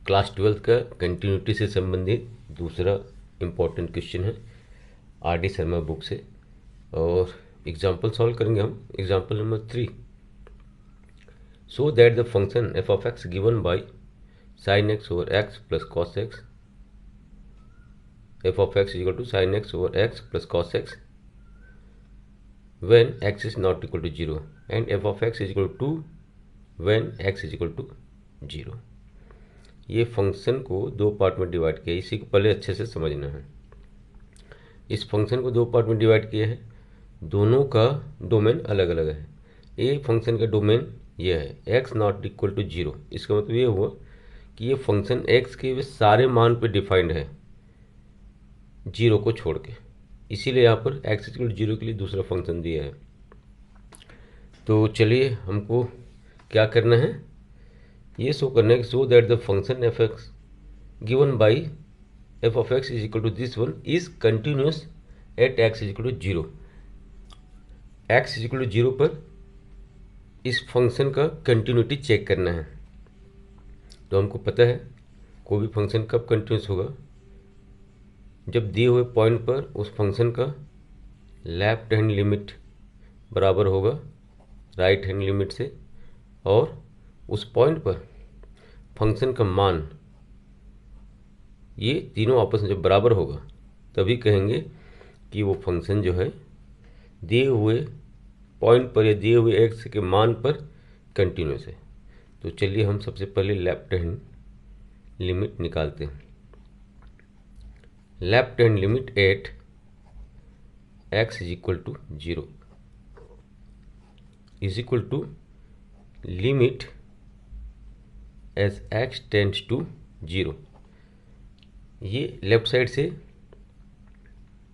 Class 12 का continuity से संबंधित दूसरा इम्पोर्टेंट क्वेश्चन है आर.डी. शर्मा बुक से, और एग्जाम्पल सॉल्व करेंगे हम। Example number 3, so that the function F of X given by sine x over x plus cos X, F of X equal to sine x over x plus cos X when x is not equal to 0 and f of x is equal to when x is equal to 0। ये function को दो part में divide किया, इसी को पहले अच्छे से समझना है। इस फंक्शन को दो पार्ट में डिवाइड किया है, दोनों का डोमेन अलग अलग है। ये फंक्शन का डोमेन ये है x नॉट इक्वल टू 0। इसका मतलब ये हुआ कि ये फंक्शन x के वे सारे मान पे डिफाइंड है 0 को छोड़ के, इसीलिए यहाँ पर x इक्वल 0 के लिए दूसरा फंक्शन दिया है। तो चलिए हमको क्या करना है, ये शो करना है कि so that the function F X given by F of x is equal to this one is continuous at x is equal to 0। X is equal to 0 पर इस फंक्शन का कंटिन्यूटी चेक करना है। तो हमको पता है कोई भी फंक्शन कब कंटिन्यूस होगा, जब दिए हुए पॉइंट पर उस फंक्शन का लेफ्ट हैंड लिमिट बराबर होगा राइट हैंड लिमिट से, और उस पॉइंट पर फंक्शन का मान, ये तीनों आपस में जब बराबर होगा तभी कहेंगे कि वो फंक्शन जो है दिए हुए पॉइंट पर या दिए हुए एक्स के मान पर कंटिन्यूस है। तो चलिए हम सबसे पहले लेफ्ट हैंड लिमिट निकालते हैं। Left hand limit at x is equal to 0 is equal to limit as X tends to 0। ये लेफ्ट साइड से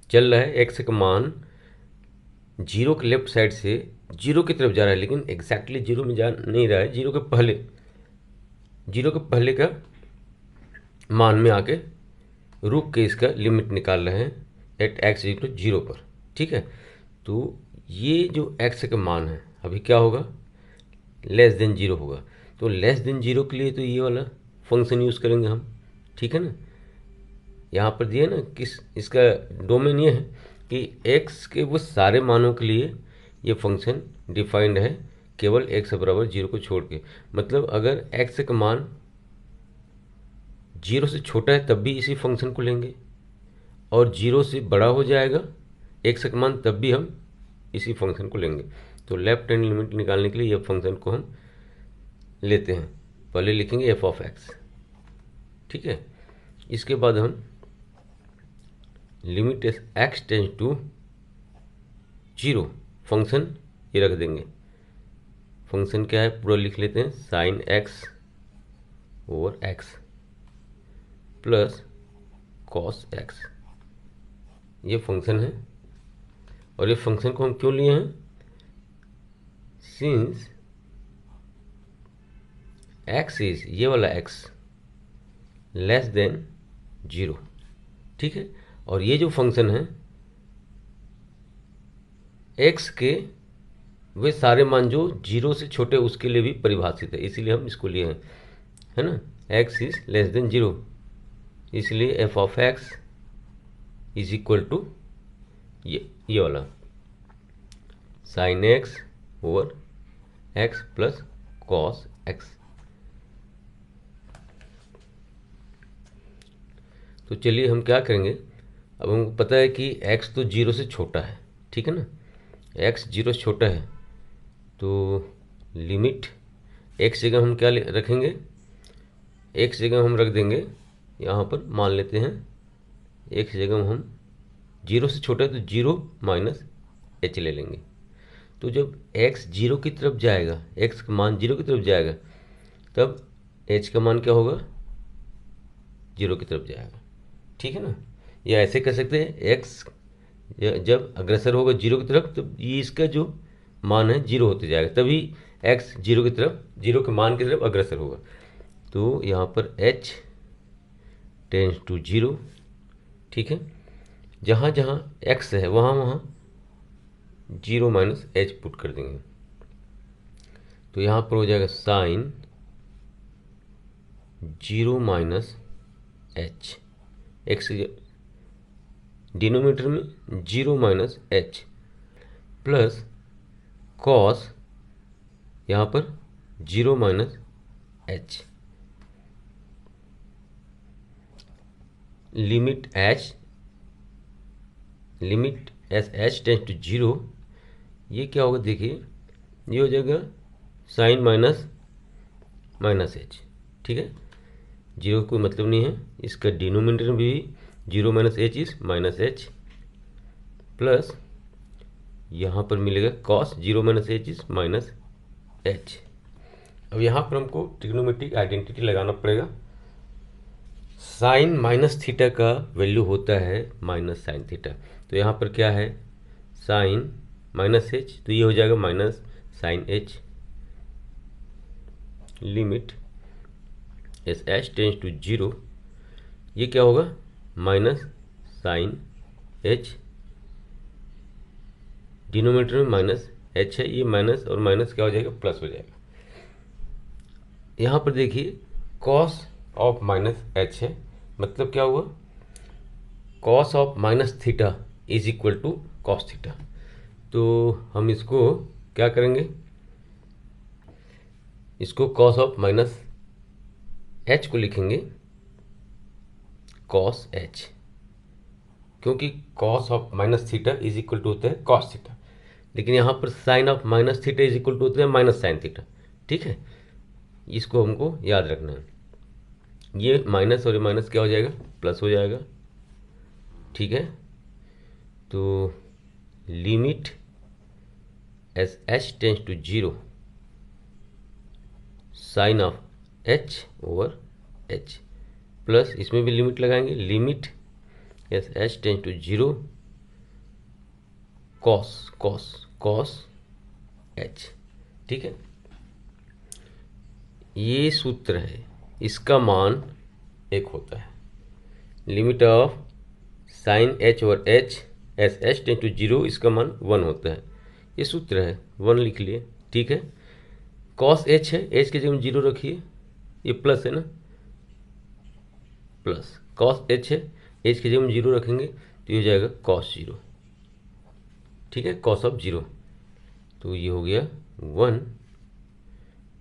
चल रहा है, एक्स का मान 0 के लेफ्ट साइड से 0 की तरफ जा रहा है, लेकिन एग्जैक्टली 0 में जा नहीं रहा है, 0 के पहले का मान में आके रुक के इसका लिमिट निकाल रहे हैं एट एक्स इक्वल टू 0 पर। ठीक है, तो ये जो एक्स का मान है अभी क्या होगा, लेस देन 0 होगा। तो लेस देन 0 के लिए तो ये वाला फंक्शन यूज़ करेंगे हम। ठीक है ना, यहाँ पर दिए ना किस, इसका डोमेन ये है कि x के वो सारे मानों के लिए ये फंक्शन डिफाइंड है केवल x बराबर 0 को छोड़ के। मतलब अगर x का मान 0 से छोटा है तब भी इसी फंक्शन को लेंगे, और 0 से बड़ा हो जाएगा x का मान तब भी हम इसी फंक्शन को लेंगे। तो लेफ्ट हैंड लिमिट निकालने के लिए ये फंक्शन को हम लेते हैं। पहले लिखेंगे एफ ऑफ एक्स, ठीक है। इसके बाद हम limit X tends to 0 function ये रख देंगे। फंक्शन क्या है पूरा लिख लेते हैं, sine x over x plus cos x, ये फंक्शन है। और ये फंक्शन को हम क्यों लिए हैं, सिंस एक्स इज, ये वाला एक्स लेस देन 0। ठीक है, और ये जो फंक्शन है एक्स के वे सारे मान जो 0 से छोटे उसके लिए भी परिभाषित है, इसीलिए हम इसको लिए हैं, है ना। एक्स इज लेस देन 0, इसलिए F of x is equal to ये वाला sine x over x plus cos X. तो चलिए हम क्या करेंगे, अब हमको पता है कि x तो 0 से छोटा है, ठीक है ना, x 0 से छोटा है, तो लिमिट x जगह हम क्या रखेंगे, x जगह हम रख देंगे, यहाँ पर मान लेते हैं x जगह हम 0 से छोटा है तो 0 माइनस h ले लेंगे। तो जब x 0 की तरफ जाएगा, x का मान 0 की तरफ जाएगा, तब h का मान क्या होगा, 0 की तरफ जाएगा। ठीक है ना, या ऐसे कह सकते हैं x जब अग्रसर होगा 0 की तरफ, तो ये इसका जो मान है 0 होते जाएगा, तभी x 0 की तरफ, 0 के मान की तरफ अग्रसर होगा। तो यहाँ पर h टेंस टू 0। ठीक है, जहाँ जहाँ x है वहाँ वहाँ 0 माइनस h पुट कर देंगे। तो यहाँ पर हो जाएगा sine zero minus h, x denominator में zero minus h plus cos यहाँ पर zero minus h, limit as h tends to zero, ये क्या होगा देखिए, ये हो जाएगा साइन माइनस माइनस एच। ठीक है, जीरो का कोई मतलब नहीं है, इसका डिनोमिनेटर में भी zero minus H is minus h plus यहाँ पर मिलेगा cos zero minus H is minus H. अब यहाँ पर हमको ट्रिग्नोमेट्रिक आइडेंटिटी लगाना पड़ेगा। साइन माइनस थीटा का वैल्यू होता है माइनस साइन थीटा, तो यहाँ पर क्या है साइन माइनस एच, तो ये हो जाएगा minus sine h, limit as h tends to zero, ये क्या होगा माइनस साइन एच, डिनोमिनेटर में माइनस एच है, ये माइनस और माइनस क्या हो जाएगा प्लस हो जाएगा। यहाँ पर देखिए कॉस ऑफ माइनस एच है, मतलब क्या हुआ cos of minus theta is equal to cos theta, तो हम इसको क्या करेंगे, इसको कॉस ऑफ माइनस एच को लिखेंगे कॉस एच, क्योंकि cos of minus theta is equal to होता है कॉस थीटा, लेकिन यहाँ पर sine of minus theta is equal to होता है माइनस साइन थीटा। ठीक है, इसको हमको याद रखना है, ये माइनस और ये माइनस क्या हो जाएगा प्लस हो जाएगा। ठीक है, तो limit as h tends to zero sine of h over h plus इसमें भी लिमिट लगाएंगे, limit as h tends to zero cos cos cos h. ठीक है, ये सूत्र है, इसका मान एक होता है, limit of sine h over h as h tends to zero, इसका मान वन होता है, ये सूत्र है, वन लिख लिए। ठीक है, कॉस एच है, एच के जगह जीरो रखिए, ये प्लस है ना, प्लस कॉस एच है, एच के जगह जीरो रखेंगे तो ये हो जाएगा कॉस जीरो। ठीक है, कॉस ऑफ जीरो, तो ये हो गया one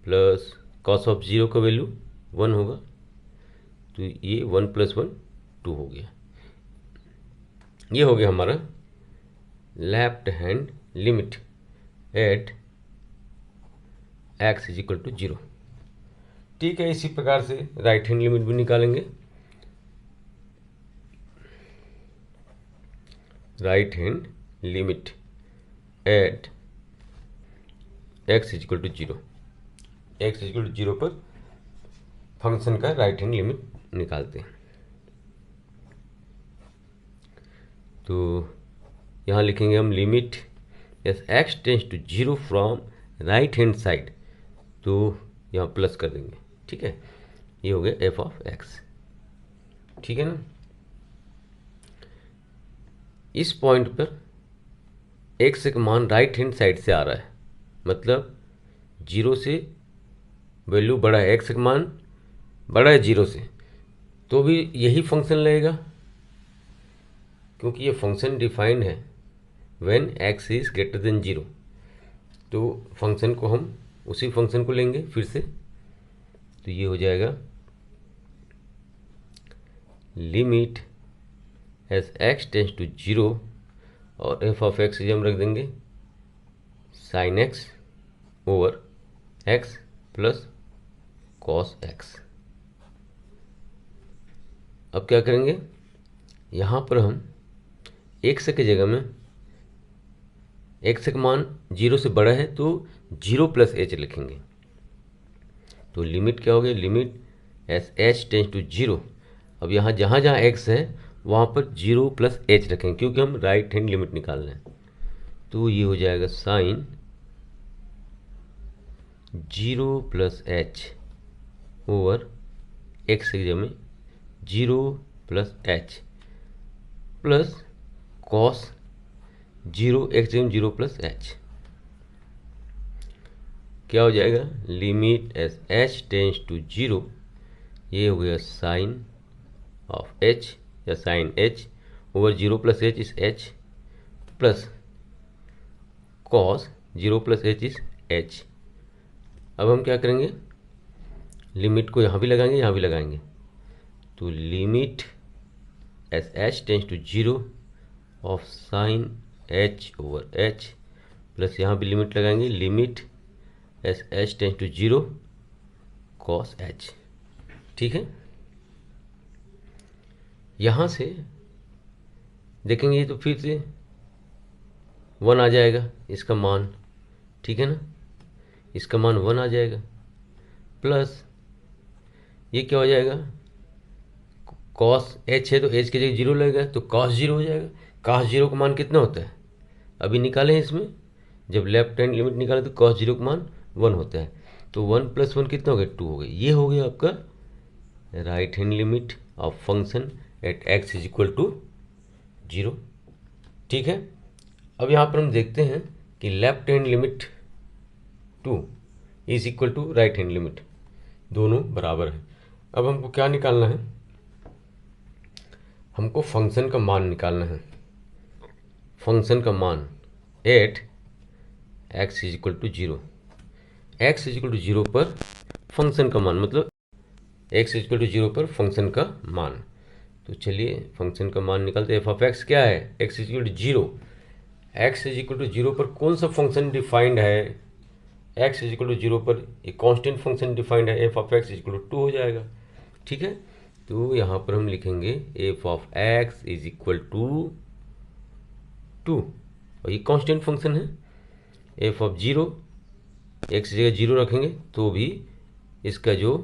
plus cos of zero का वैल्यू वन होगा, तो ये वन प्लस वन टू हो गया। ये हो गया हमारा left hand limit at x is equal to zero. ठीक है, इसी प्रकार से राइट हैंड लिमिट भी निकालेंगे। Right hand limit at x is equal to zero, x is equal to zero पर फंक्शन का राइट हैंड लिमिट निकालते हैं। तो यहाँ लिखेंगे हम limit as x tends to zero from right hand side, तो यहाँ प्लस कर देंगे। ठीक है, ये हो गया एफ ऑफ एक्स। ठीक है ना, इस पॉइंट पर एक्स का मान राइट हैंड साइड से आ रहा है, मतलब जीरो से वैल्यू बड़ा है, एक्स का मान बड़ा है जीरो से, तो भी यही फंक्शन लगेगा, क्योंकि ये फंक्शन डिफाइंड है when x is greater than zero, तो फंक्शन को हम उसी फंक्शन को लेंगे फिर से, तो ये हो जाएगा limit as x tends to zero और एफ ऑफ एक्स हम रख देंगे sine x over x plus cos x. अब क्या करेंगे, यहाँ पर हम एक्स के जगह में एक्स का मान जीरो से बड़ा है तो जीरो प्लस एच लिखेंगे, तो लिमिट क्या हो गया, limit as h tends to zero. अब यहाँ जहाँ जहाँ एक्स है वहाँ पर जीरो प्लस एच रखेंगे, क्योंकि हम राइट हैंड लिमिट निकाल रहे हैं, तो ये हो जाएगा sine zero plus h over x की जगह में zero plus h plus cos zero x जगह जीरो प्लस एच, क्या हो जाएगा limit as h tends to zero, ये हो गया साइन ऑफ एच या sine h over 0 plus h is h plus cos 0 plus h is h. अब हम क्या करेंगे, लिमिट को यहाँ भी लगाएंगे, यहाँ भी लगाएंगे, तो limit as h tends to 0 of sine h over h plus यहाँ भी लिमिट लगाएंगे, limit as h tends to 0 cos h. ठीक है, यहाँ से देखेंगे तो फिर से 1 आ जाएगा इसका मान, ठीक है ना, इसका मान 1 आ जाएगा, प्लस ये क्या हो जाएगा, कॉस एच है तो एच की जगह 0 लगेगा तो कॉस 0 हो जाएगा। कॉस 0 का मान कितना होता है, अभी निकालें इसमें, जब लेफ्ट हैंड लिमिट निकाले तो कॉस 0 का मान 1 होता है, तो 1 प्लस 1 कितना हो गया, 2 हो गया। ये हो गया आपका right hand limit of function at x is equal to 0। ठीक है, अब यहाँ पर हम देखते हैं कि left hand limit 2 is equal to right hand limit, दोनों बराबर है। अब हमको क्या निकालना है, हमको फंक्शन का मान निकालना है। फंक्शन का मान at x is equal to 0, x is equal to 0 पर फंक्शन का मान, मतलब एक्स इज इक्वल टू 0 पर फंक्शन का मान। तो चलिए फंक्शन का मान निकालते हैं। एफ ऑफ एक्स क्या है, x is equal to 0, x is equal to 0 पर कौन सा फंक्शन डिफाइंड है, एक्स इज इक्वल टू 0 पर एक कांस्टेंट फंक्शन डिफाइंड है, f of x is equal to 2 हो जाएगा। ठीक है, तो यहाँ पर हम लिखेंगे f of x is equal to 2, और ये कांस्टेंट फंक्शन है। एफ ऑफ 0, एक्स की जगह 0 रखेंगे तो भी इसका जो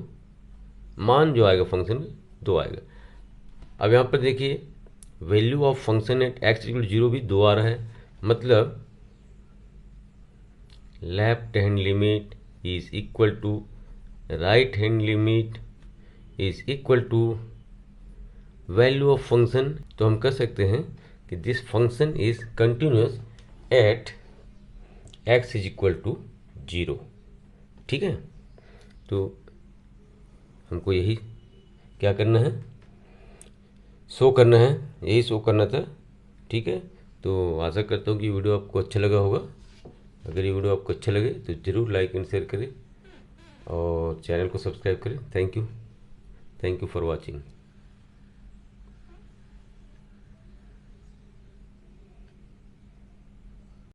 मान जो आएगा फंक्शन में 2 आएगा। अब यहाँ पर देखिए value of function at x equal 0 भी 2 आ रहा है, मतलब left hand limit is equal to right hand limit is equal to value of function. तो हम कह सकते हैं कि this function is continuous at x is equal to 0। ठीक है, तो हमको यही क्या करना है, शो करना है, यही शो करना था। ठीक है, तो आशा करता हूँ कि वीडियो आपको अच्छा लगा होगा। अगर ये वीडियो आपको अच्छा लगे तो ज़रूर लाइक एंड शेयर करें और चैनल को सब्सक्राइब करें। Thank you for watching.